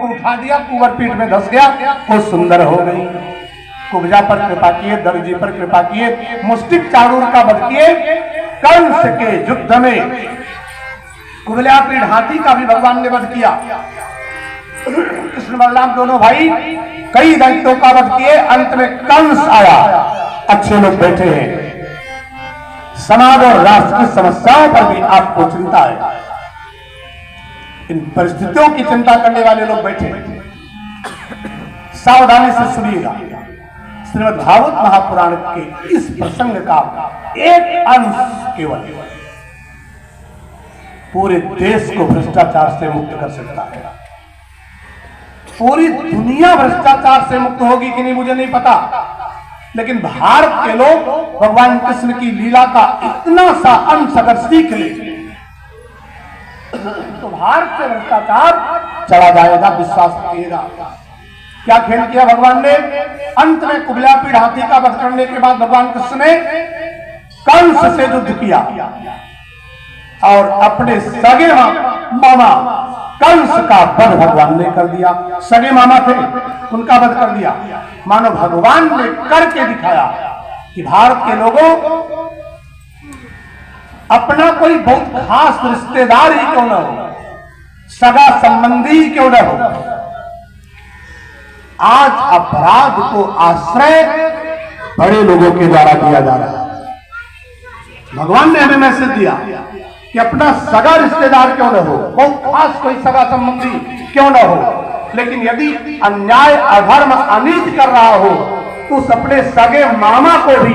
को उठा दिया, कुंवर पीठ में धस गया, वो सुंदर हो गई। कुब्जा पर कृपा किए, दर्जी पर कृपा किए, मुष्टिक चारूर का वध किए। कंस के युद्ध में कुबला पीठ हाथी का भी भगवान ने वध किया। कृष्ण बलराम दोनों भाई कई दैत्यों का वध किए। अंत में कंस आया। अच्छे लोग बैठे हैं, समाज और राष्ट्र की समस्याओं पर भी आपको चिंता है, इन परिस्थितियों की चिंता करने वाले लोग बैठे हैं। सावधानी से सुनिएगा। श्रीमद् भागवत महापुराण के इस प्रसंग का एक अंश केवल पूरे देश को भ्रष्टाचार से मुक्त कर सकता है। पूरी दुनिया भ्रष्टाचार से मुक्त होगी कि नहीं मुझे नहीं पता, लेकिन भारत के लोग भगवान कृष्ण की लीला का इतना सा अंश अगर सीख ले तो भारत से भ्रष्टाचार चला जाएगा, विश्वास रखिएगा। क्या खेल किया भगवान ने? अंत में कुबला पीठ हाथी का वध करने के बाद भगवान कृष्ण ने कंस से युद्ध किया और अपने सगे मामा कंस का वध भगवान ने कर दिया। सगे मामा थे, उनका वध कर दिया। मानो भगवान ने करके दिखाया कि भारत के लोगों अपना कोई बहुत खास रिश्तेदार ही क्यों न हो, सगा संबंधी ही क्यों न हो, आज अपराध को आश्रय बड़े लोगों के द्वारा दिया जा रहा है। भगवान ने हमें मैसेज दिया कि अपना सगा रिश्तेदार क्यों न हो, बहुत खास कोई सगा संबंधी क्यों न हो, लेकिन यदि अन्याय अधर्म अनीति कर रहा हो तो उस अपने सगे मामा को भी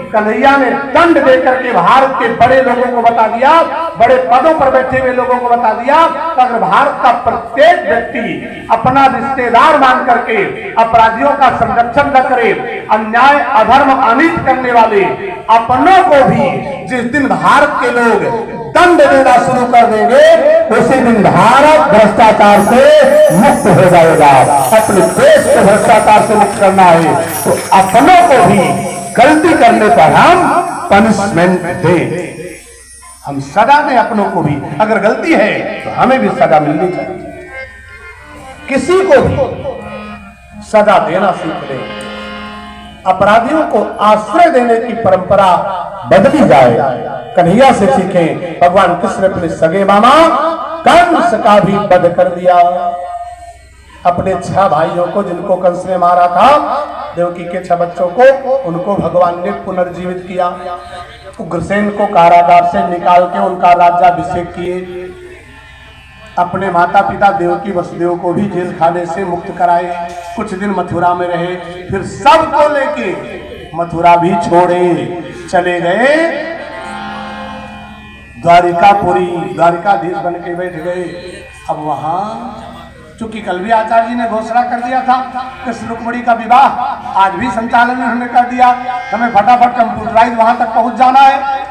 कन्हैया ने दंड देकर के भारत के बड़े लोगों को बता दिया, बड़े पदों पर बैठे हुए लोगों को बता दिया कि अगर भारत का प्रत्येक व्यक्ति अपना रिश्तेदार मान करके अपराधियों का संरक्षण न करे, अन्याय अधर्म अनीति करने वाले अपनों को भी जिस दिन भारत के लोग दंड देना शुरू कर देंगे उसी दिन भारत भ्रष्टाचार से मुक्त हो जाएगा। अपने देश को भ्रष्टाचार से मुक्त करना है तो अपनों को भी गलती करने पर हम पनिशमेंट दें। हम सजा दें अपनों को भी, अगर गलती है तो हमें भी सजा मिलनी चाहिए। किसी को भी सजा देना सीख लें। अपराधियों को आश्रय देने की परंपरा बदली जाए, कन्हैया से सीखें। भगवान कृष्ण ने अपने सगे मामा कंस का भी वध कर दिया। अपने 6 भाइयों को जिनको कंस ने मारा था, देवकी के 6 बच्चों को, उनको भगवान ने पुनर्जीवित किया। उग्रसेन को कारागार से निकाल के उनका राज्याभिषेक किए। अपने माता पिता देवकी वसुदेव को भी जेल खाने से मुक्त कराए। कुछ दिन मथुरा में रहे, फिर सबको लेके मथुरा भी छोड़े, चले गए द्वारिकापुरी, द्वारिकाधीश बन के बैठ गए। अब वहां चूंकि कल भी आचार्य जी ने घोषणा कर दिया था कृष्ण रुक्मिणी का विवाह आज भी संचालन उन्होंने कर दिया, हमें फटाफट कंप्यूटराइज वहां तक पहुंच जाना है,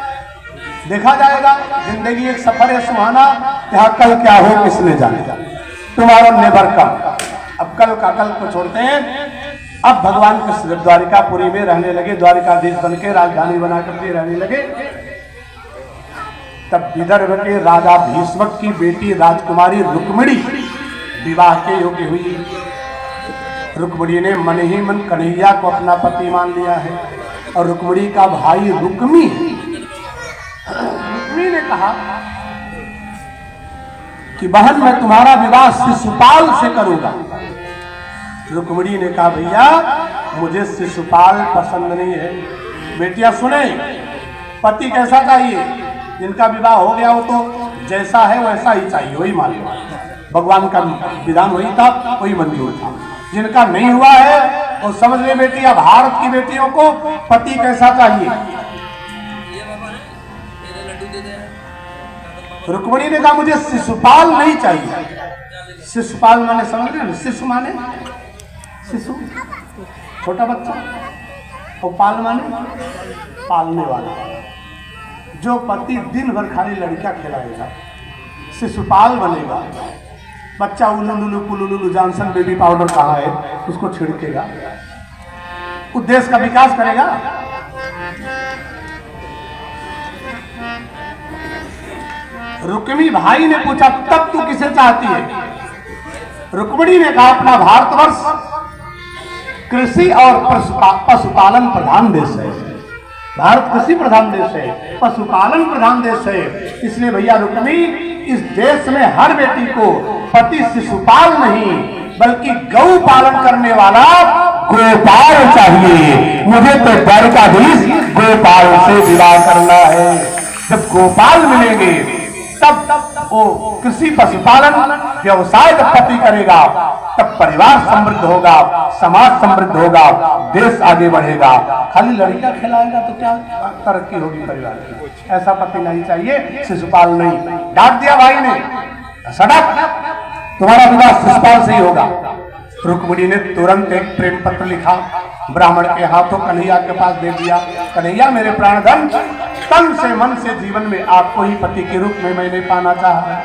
देखा जाएगा। जिंदगी एक सफर है सुहाना, यहाँ कल क्या हो किसने जाने, टुमारो नेवर कम। अब कल का कल को छोड़ते हैं। अब भगवान कृष्ण द्वारिकापुरी में रहने लगे, द्वारिकाधीश बन के राजधानी बना करके रहने लगे। तब विदर्भ के राजा भीष्मक की बेटी राजकुमारी रुक्मिणी विवाह के योग्य हुई। रुक्मिणी ने मन ही मन कन्हैया को अपना पति मान लिया है और रुक्मिणी का भाई रुक्मी ने कहा कि बहन मैं तुम्हारा विवाह शिशुपाल से करूंगा। रुक्मिणी ने कहा भैया मुझे शिशुपाल पसंद नहीं है। बेटियां सुने, पति कैसा चाहिए? जिनका विवाह हो गया हो तो जैसा है वैसा ही चाहिए, वही मान लो। भगवान का विधान वही था, वही मंजूर था। जिनका नहीं हुआ है वो समझ ले बेटियां, भारत की बेटियों को पति कैसा चाहिए। रुक्मिणी ने कहा मुझे शिशुपाल नहीं चाहिए। शिशुपाल माने समझ रहे हैं? शिशु माने शिशु, छोटा बच्चा, और पाल माने पालने वाला। जो पति दिन भर खाली लड़कियां खिलाएगा शिशुपाल बनेगा। बच्चा उलुलुलु पुलुलुलु जॉनसन बेबी पाउडर कहाँ है उसको छिड़केगा, उस देश का विकास करेगा। रुक्मी भाई ने पूछा तब तू किसे चाहती है? रुक्मिणी ने कहा अपना भारतवर्ष कृषि और पशुपालन प्रधान देश है। भारत कृषि प्रधान देश है, पशुपालन प्रधान देश है। इसलिए भैया रुक्मिणी, इस देश में हर बेटी को पति शिशुपाल नहीं बल्कि गौ पालन करने वाला गोपाल चाहिए। मुझे तो द्वारिकाधीश गोपाल से विवाह करना है। जब गोपाल मिलेंगे तब वो कृषि पशुपालन व्यवसाय जब पति करेगा तब परिवार समृद्ध होगा, समाज समृद्ध होगा, देश आगे बढ़ेगा। खाली लड़कियां खिलाएगा तो क्या तरक्की होगी परिवार की? ऐसा पति नहीं चाहिए, शिशुपाल नहीं। डांट दिया भाई ने, सड़क तुम्हारा विवाह शिशुपाल से ही होगा। रुक्मिणी ने तुरंत एक प्रेम पत्र लिखा, ब्राह्मण के हाथों कन्हैया के पास दे दिया। कन्हैया मेरे प्राणधन, तन से मन से जीवन में आपको ही पति के रूप में मैंने पाना चाहा।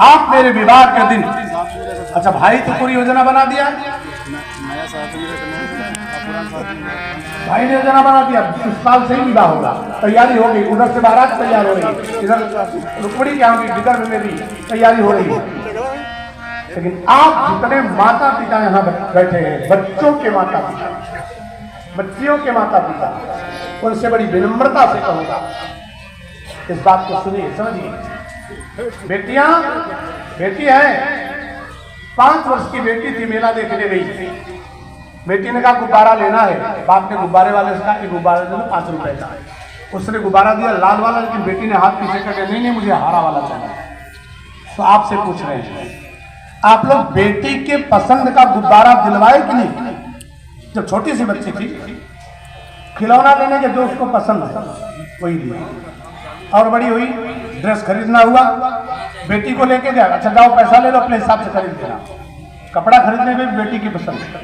आप मेरे विवाह के दिन, अच्छा भाई तो पूरी योजना बना दिया, भाई ने योजना बना दिया, शिशुपाल से ही विवाह होगा, तैयारी हो गई। उधर से बारात तैयार हो रही, इधर रुक्मिणी के यहाँ की बिदर में मेरी तैयारी हो रही है। लेकिन आप जितने माता पिता यहाँ बैठे हैं, बच्चों के माता पिता, बच्चियों के माता पिता, उनसे बड़ी विनम्रता से कहूंगा, इस बात को सुनिए, समझिए। बेटियां, बेटी है, 5 वर्ष की बेटी थी, मेला देखने गई थी। बेटी ने कहा गुब्बारा लेना है। बाप ने गुब्बारे वाले से कहा कि गुब्बारा दे दो, 5 रुपए का। उसने गुब्बारा दिया लाल वाला, लेकिन बेटी ने हाथ पीछे करके नहीं मुझे हरा वाला चाहिए। तो आपसे पूछ रहे हैं, आप लोग बेटी के पसंद का गुब्बारा दिलवाए कि नहीं? जब छोटी सी बच्ची थी, खिलौना लेने के जो उसको पसंद है वही लिया। और बड़ी हुई, ड्रेस खरीदना हुआ, बेटी को लेके गया, अच्छा जाओ पैसा ले लो, अपने हिसाब से खरीद देना। कपड़ा खरीदने में बेटी की पसंद है।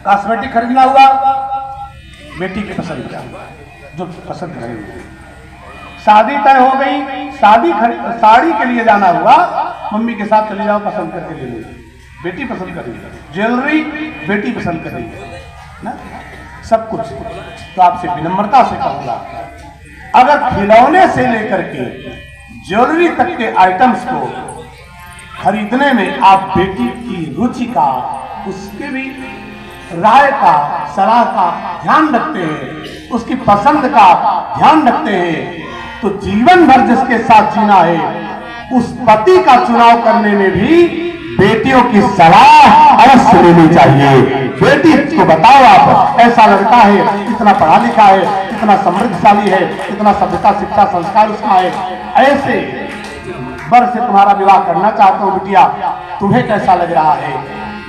कॉस्मेटिक खरीदना हुआ, बेटी की पसंद का जो पसंद करेगी। शादी तय हो गई, साड़ी के लिए जाना हुआ, मम्मी के साथ चले जाओ, पसंद करके ले लो, बेटी पसंद करेगी। ज्वेलरी बेटी पसंद करेगी ना, सब कुछ। तो आपसे विनम्रता से कहूंगा, अगर खिलौने से लेकर के ज्वेलरी तक के आइटम्स को खरीदने में आप बेटी की रुचि का, उसके भी राय का, सलाह का ध्यान रखते हैं, उसकी पसंद का ध्यान रखते हैं, तो जीवन भर जिसके साथ जीना है उस पति का चुनाव करने में भी बेटियों की सलाह अवश्य लेनी चाहिए। बेटी को बताओ, आप ऐसा लड़का है, इतना पढ़ा लिखा है, इतना समृद्धशाली है, इतना सभ्यता शिक्षा संस्कार उसका है, ऐसे वर से तुम्हारा विवाह करना चाहता हूं बिटिया, तुम्हें कैसा लग रहा है?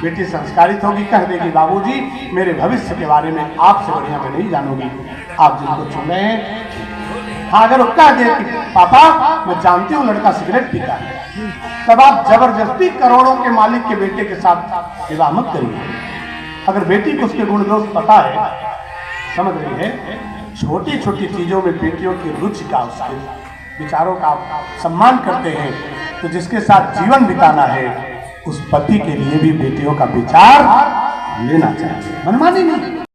बेटी संस्कारित होगी, कह देगी बाबूजी मेरे भविष्य के बारे में आपसे बढ़िया मैं नहीं जानूंगी, आप जिनको चुन रहे हैं। हाँ, अगर वो कह दे कि पापा मैं जानती हूँ लड़का सिगरेट पीता है, तब आप जबरदस्ती करोड़ों के मालिक के बेटे के साथ विवाह मत करिए। अगर बेटी को उसके गुण दोष पता है, समझ रही है, छोटी छोटी चीजों में बेटियों की रुचि का, उसके विचारों का सम्मान करते हैं, तो जिसके साथ जीवन बिताना है उस पति के लिए भी बेटियों का विचार लेना चाहिए, मनमानी नहीं।